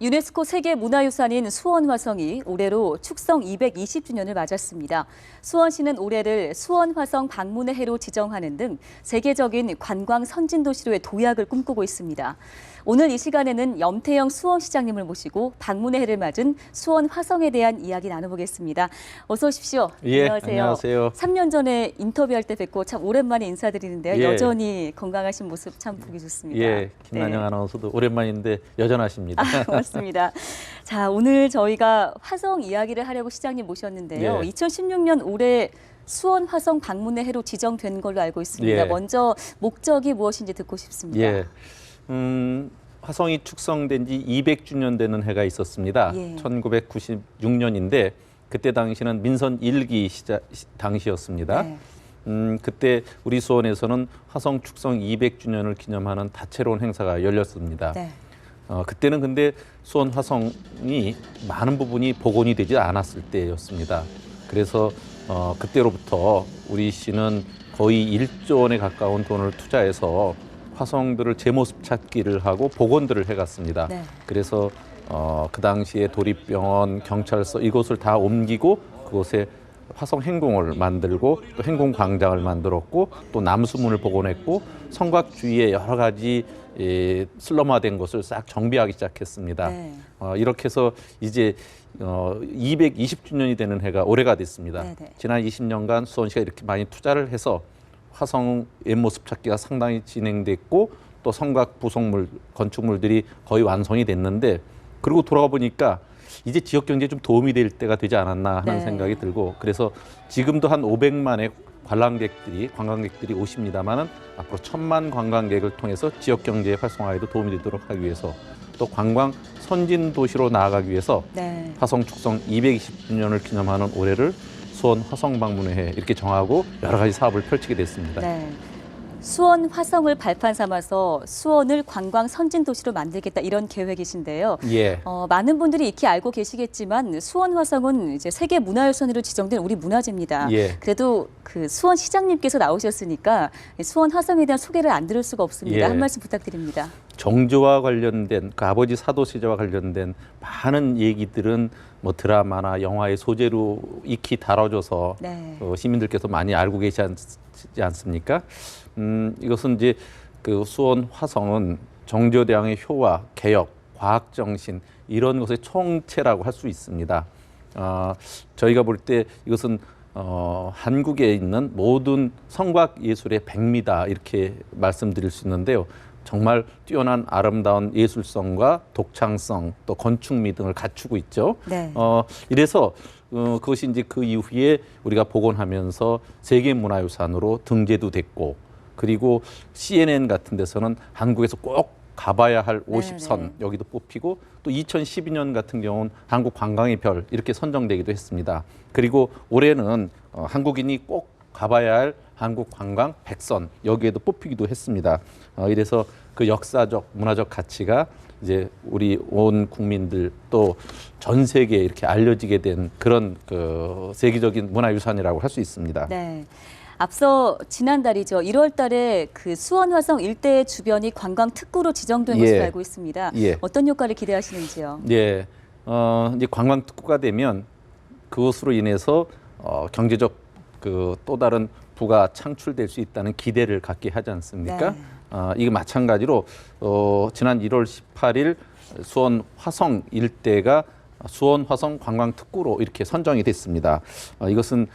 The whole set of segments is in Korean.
유네스코 세계문화유산인 수원화성이 올해로 축성 220주년을 맞았습니다. 수원시는 올해를 수원화성 방문의 해로 지정하는 등 세계적인 관광 선진도시로의 도약을 꿈꾸고 있습니다. 오늘 이 시간에는 염태영 수원시장님을 모시고 방문의 해를 맞은 수원화성에 대한 이야기 나눠보겠습니다. 어서 오십시오. 예, 안녕하세요. 안녕하세요. 3년 전에 인터뷰할 때 뵙고 참 오랜만에 인사드리는데요. 예. 여전히 건강하신 모습 참 보기 좋습니다. 예, 김난영 아나운서도 오랜만인데 여전하십니다. 고맙습니다. 자, 오늘 저희가 화성 이야기를 하려고 시장님 모셨는데요. 예. 2016년 올해 수원 화성 방문의 해로 지정된 걸로 알고 있습니다. 예. 먼저 목적이 무엇인지 듣고 싶습니다. 예, 화성이 축성된 지 200주년 되는 해가 있었습니다. 예. 1996년인데 그때 당시는 민선 1기 당시였습니다. 네. 그때 우리 수원에서는 화성 축성 200주년을 기념하는 다채로운 행사가 열렸습니다. 네. 그때는 근데 수원 화성이 많은 부분이 복원이 되지 않았을 때였습니다. 그래서 그때로부터 우리 시는 거의 1조 원에 가까운 돈을 투자해서 화성들을 제 모습 찾기를 하고 복원들을 해갔습니다. 네. 그래서 그 당시에 도립병원, 경찰서 이곳을 다 옮기고 그곳에 화성 행궁을 만들고 또 행궁 광장을 만들었고 또 남수문을 복원했고 성곽 주위에 여러 가지 슬럼화된 곳을 싹 정비하기 시작했습니다. 네. 이렇게 해서 이제 220주년이 되는 해가 올해가 됐습니다. 네네. 지난 20년간 수원시가 이렇게 많이 투자를 해서 화성 옛모습 찾기가 상당히 진행됐고 또 성곽 부속물, 건축물들이 거의 완성이 됐는데 그리고 돌아가 보니까 이제 지역 경제에 좀 도움이 될 때가 되지 않았나 하는 네. 생각이 들고 그래서 지금도 한 500만의 관광객들이 오십니다만은 앞으로 1000만 관광객을 통해서 지역 경제 활성화에도 도움이 되도록 하기 위해서 또 관광 선진 도시로 나아가기 위해서 네. 화성 축성 220주년을 기념하는 올해를 수원 화성 방문의 해 이렇게 정하고 여러 가지 사업을 펼치게 됐습니다. 네. 수원 화성을 발판 삼아서 수원을 관광 선진 도시로 만들겠다 이런 계획이신데요. 예. 많은 분들이 익히 알고 계시겠지만 수원 화성은 이제 세계 문화유산으로 지정된 우리 문화재입니다. 예. 그래도 그 수원 시장님께서 나오셨으니까 수원 화성에 대한 소개를 안 들을 수가 없습니다. 예. 한 말씀 부탁드립니다. 정조와 관련된 그 아버지 사도 세자와 관련된 많은 얘기들은 뭐 드라마나 영화의 소재로 익히 다뤄져서 네. 시민들께서 많이 알고 계시지 않습니까? 이것은 이제 그 수원 화성은 정조대왕의 효와 개혁, 과학 정신 이런 것의 총체라고 할 수 있습니다. 저희가 볼 때 이것은 한국에 있는 모든 성곽 예술의 백미다 이렇게 말씀드릴 수 있는데요. 정말 뛰어난 아름다운 예술성과 독창성 또 건축미 등을 갖추고 있죠. 네. 이래서 그것이 이제 그 이후에 우리가 복원하면서 세계문화유산으로 등재도 됐고 그리고 CNN 같은 데서는 한국에서 꼭 가봐야 할 50선 네네. 여기도 뽑히고 또 2012년 같은 경우는 한국 관광의 별 이렇게 선정되기도 했습니다. 그리고 올해는 한국인이 꼭 가봐야 할 한국 관광 100선 여기에도 뽑히기도 했습니다. 이래서 그 역사적 문화적 가치가 이제 우리 온 국민들 또 전 세계에 이렇게 알려지게 된 그런 그 세계적인 문화유산이라고 할 수 있습니다. 네. 앞서 지난달이죠. 1월 달에 그 수원 화성 일대 주변이 관광 특구로 지정된 예. 것으로 알고 있습니다. 예. 어떤 효과를 기대하시는지요? 예, 이제 관광 특구가 되면 그것으로 인해서 경제적 그 또 다른 부가 창출될 수 있다는 기대를 갖게 하지 않습니까? 네. 이게 마찬가지로 지난 1월 18일 수원 화성 일대가 수원 화성 관광 특구로 이렇게 선정이 됐습니다. 이것은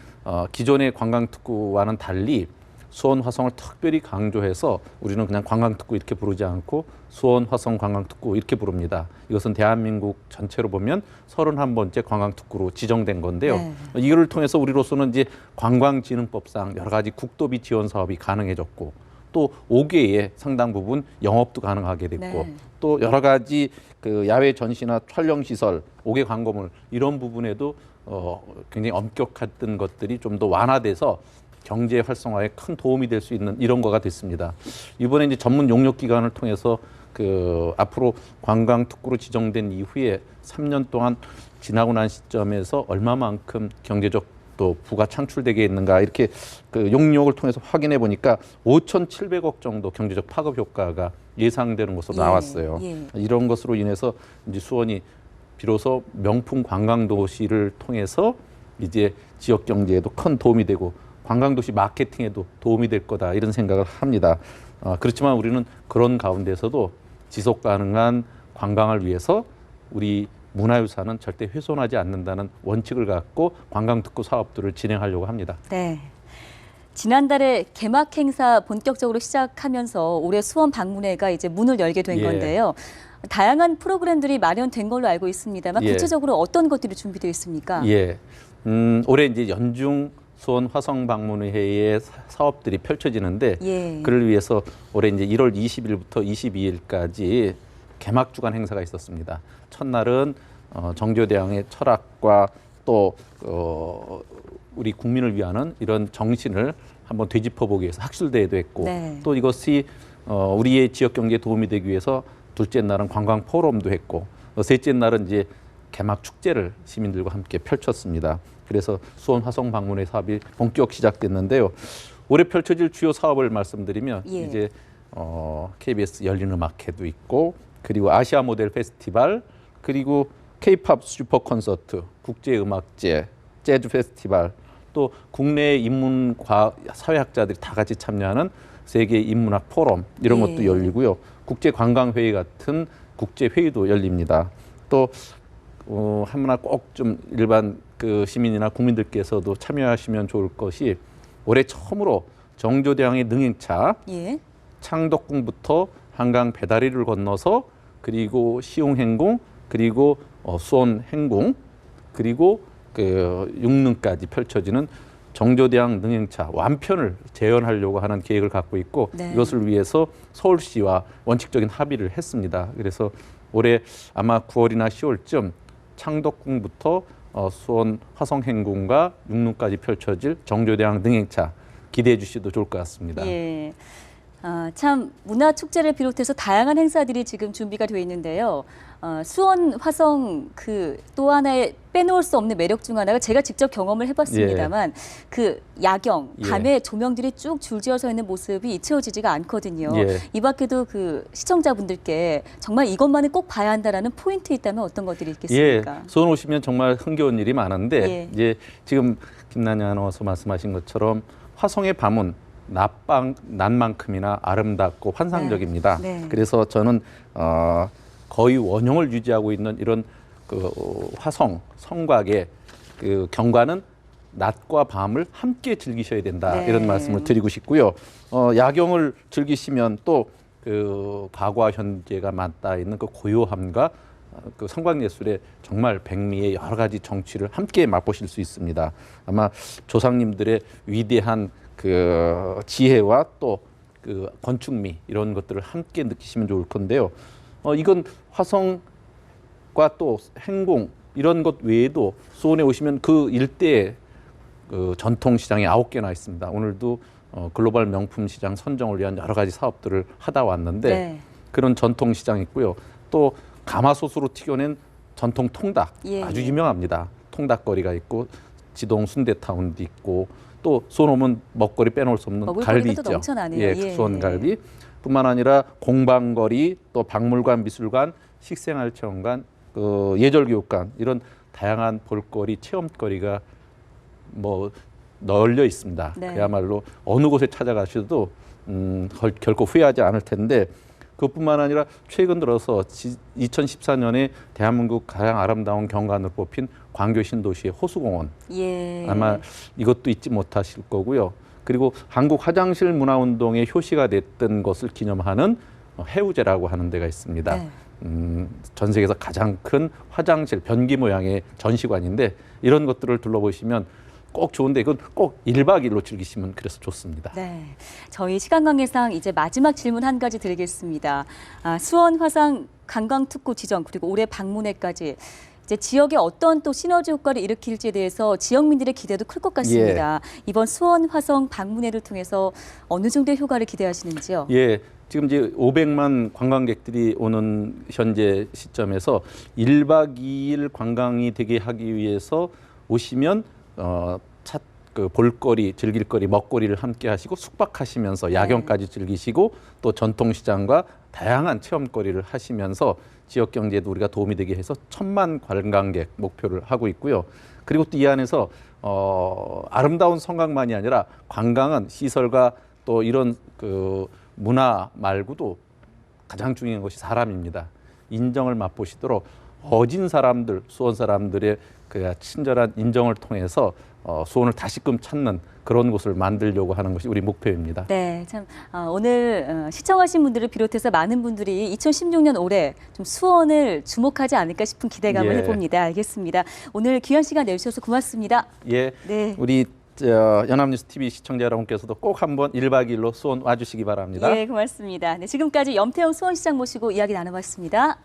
기존의 관광 특구와는 달리 수원 화성을 특별히 강조해서 우리는 그냥 관광 특구 이렇게 부르지 않고 수원 화성 관광 특구 이렇게 부릅니다. 이것은 대한민국 전체로 보면 31번째 관광 특구로 지정된 건데요. 네. 이거를 통해서 우리로서는 이제 관광진흥법상 여러 가지 국도비 지원 사업이 가능해졌고 또 5개의 상당 부분 영업도 가능하게 됐고 네. 또 여러 가지 그 야외 전시나 촬영 시설, 5개 광고물 이런 부분에도 굉장히 엄격했던 것들이 좀 더 완화돼서 경제 활성화에 큰 도움이 될 수 있는 이런 거가 됐습니다. 이번에 이제 전문 용역 기관을 통해서 그 앞으로 관광 특구로 지정된 이후에 3년 동안 지나고 난 시점에서 얼마만큼 경제적 정도 부가 창출되겠는가 이렇게 그 용역을 통해서 확인해 보니까 5,700억 정도 경제적 파급 효과가 예상되는 것으로 나왔어요. 이런 것으로 인해서 이제 수원이 비로소 명품 관광 도시를 통해서 이제 지역 경제에도 큰 도움이 되고 관광 도시 마케팅에도 도움이 될 거다 이런 생각을 합니다. 그렇지만 우리는 그런 가운데서도 지속 가능한 관광을 위해서 우리 문화유산은 절대 훼손하지 않는다는 원칙을 갖고 관광특구 사업들을 진행하려고 합니다. 네. 지난달에 개막 행사 본격적으로 시작하면서 올해 수원 방문회가 이제 문을 열게 된 건데요. 다양한 프로그램들이 마련된 걸로 알고 있습니다만 구체적으로 어떤 것들이 준비되어 있습니까? 올해 이제 연중 수원 화성 방문회의 사업들이 펼쳐지는데 그를 위해서 올해 이제 1월 20일부터 22일까지 개막 주간 행사가 있었습니다. 첫날은 정조대왕의 철학과 또 우리 국민을 위하는 이런 정신을 한번 되짚어보기 위해서 학술대회도 했고 또 이것이 우리의 지역 경제에 도움이 되기 위해서 둘째 날은 관광 포럼도 했고 셋째 날은 이제 개막 축제를 시민들과 함께 펼쳤습니다. 그래서 수원 화성 방문회 사업이 본격 시작됐는데요. 올해 펼쳐질 주요 사업을 말씀드리면 이제 KBS 열린음악회도 있고 그리고 아시아 모델 페스티벌 그리고 K-팝 슈퍼 콘서트, 국제음악제, 재즈 페스티벌 또 국내 인문 사회학자들이 다 같이 참여하는 세계 인문학 포럼 이런 것도 열리고요. 국제 관광회의 같은 국제 회의도 열립니다. 또 하나 꼭 좀 일반 그 시민이나 국민들께서도 참여하시면 좋을 것이 올해 처음으로 정조대왕의 능행차 창덕궁부터 한강 배다리를 건너서 그리고 시흥행궁 그리고 수원 행궁 그리고 그 육릉까지 펼쳐지는 정조대왕 능행차 완편을 재현하려고 하는 계획을 갖고 있고 이것을 위해서 서울시와 원칙적인 합의를 했습니다. 그래서 올해 아마 9월이나 10월쯤 창덕궁부터 수원 화성행궁과 육릉까지 펼쳐질 정조대왕 능행차 기대해 주셔도 좋을 것 같습니다. 참 문화축제를 비롯해서 다양한 행사들이 지금 준비가 되어 있는데요. 수원 화성 그 또 하나의 빼놓을 수 없는 매력 중 하나가 제가 직접 경험을 해봤습니다만 그 야경, 밤에 조명들이 쭉 줄지어서 있는 모습이 잊혀지지가 않거든요. 이 밖에도 그 시청자분들께 정말 이것만은 꼭 봐야 한다라는 포인트 있다면 어떤 것들이 있겠습니까? 수원 오시면 정말 흥겨운 일이 많은데 이제 지금 김난영 아나운서 말씀하신 것처럼 화성의 밤은 낮만큼이나 아름답고 환상적입니다. 그래서 저는 거의 원형을 유지하고 있는 이런 그 화성 성곽의 그 경관은 낮과 밤을 함께 즐기셔야 된다 이런 말씀을 드리고 싶고요. 야경을 즐기시면 또 그 과거와 현재가 맞닿아 있는 그 고요함과 그 성곽예술의 정말 백미의 여러 가지 정취를 함께 맛보실 수 있습니다. 아마 조상님들의 위대한 그 지혜와 또 그 건축미 이런 것들을 함께 느끼시면 좋을 건데요. 이건 화성과 또 행궁 이런 것 외에도 수원에 오시면 그 일대에 그 전통시장이 9개나 있습니다. 오늘도 글로벌 명품 시장 선정을 위한 여러 가지 사업들을 하다 왔는데 그런 전통시장 있고요. 또 가마솥으로 튀겨낸 전통 통닭 아주 유명합니다. 통닭거리가 있고 지동 순대타운도 있고 또 수원 오면 먹거리 빼놓을 수 없는 갈비 있죠. 수원 갈비. 뿐만 아니라 공방거리, 또 박물관, 미술관, 식생활체험관, 예절교육관 이런 다양한 볼거리, 체험거리가 뭐 널려 있습니다. 그야말로 어느 곳에 찾아가셔도 결코 후회하지 않을 텐데 그것뿐만 아니라 최근 들어서 2014년에 대한민국 가장 아름다운 경관으로 뽑힌 광교 신도시의 호수공원 아마 이것도 잊지 못하실 거고요. 그리고 한국 화장실 문화운동의 효시가 됐던 것을 기념하는 해우제라고 하는 데가 있습니다. 전 세계에서 가장 큰 화장실 변기 모양의 전시관인데 이런 것들을 둘러보시면 꼭 좋은데 이건 꼭 1박 2일로 즐기시면 그래서 좋습니다. 저희 시간 관계상 이제 마지막 질문 한 가지 드리겠습니다. 수원 화상 관광특구 지정 그리고 올해 방문회까지 이제 지역에 어떤 또 시너지 효과를 일으킬지에 대해서 지역민들의 기대도 클 것 같습니다. 이번 수원 화성 방문회를 통해서 어느 정도의 효과를 기대하시는지요? 지금 이제 500만 관광객들이 오는 현재 시점에서 1박 2일 관광이 되게 하기 위해서 오시면 그 볼거리, 즐길거리, 먹거리를 함께 하시고 숙박하시면서 야경까지 즐기시고 또 전통시장과 다양한 체험거리를 하시면서 지역 경제에도 우리가 도움이 되게 해서 1,000만 관광객 목표를 하고 있고요. 그리고 또 이 안에서 아름다운 성곽만이 아니라 관광은 시설과 또 이런 그 문화 말고도 가장 중요한 것이 사람입니다. 인정을 맛보시도록 어진 사람들, 수원 사람들의 그 친절한 인정을 통해서 수원을 다시금 찾는 그런 곳을 만들려고 하는 것이 우리 목표입니다. 네, 참 오늘 시청하신 분들을 비롯해서 많은 분들이 2016년 올해 좀 수원을 주목하지 않을까 싶은 기대감을 예. 해봅니다. 알겠습니다. 오늘 귀한 시간 내주셔서 고맙습니다. 예, 네. 우리 연합뉴스 TV 시청자 여러분께서도 꼭 한번 1박 2일로 수원 와주시기 바랍니다. 예, 고맙습니다. 네, 지금까지 염태영 수원시장 모시고 이야기 나눠봤습니다.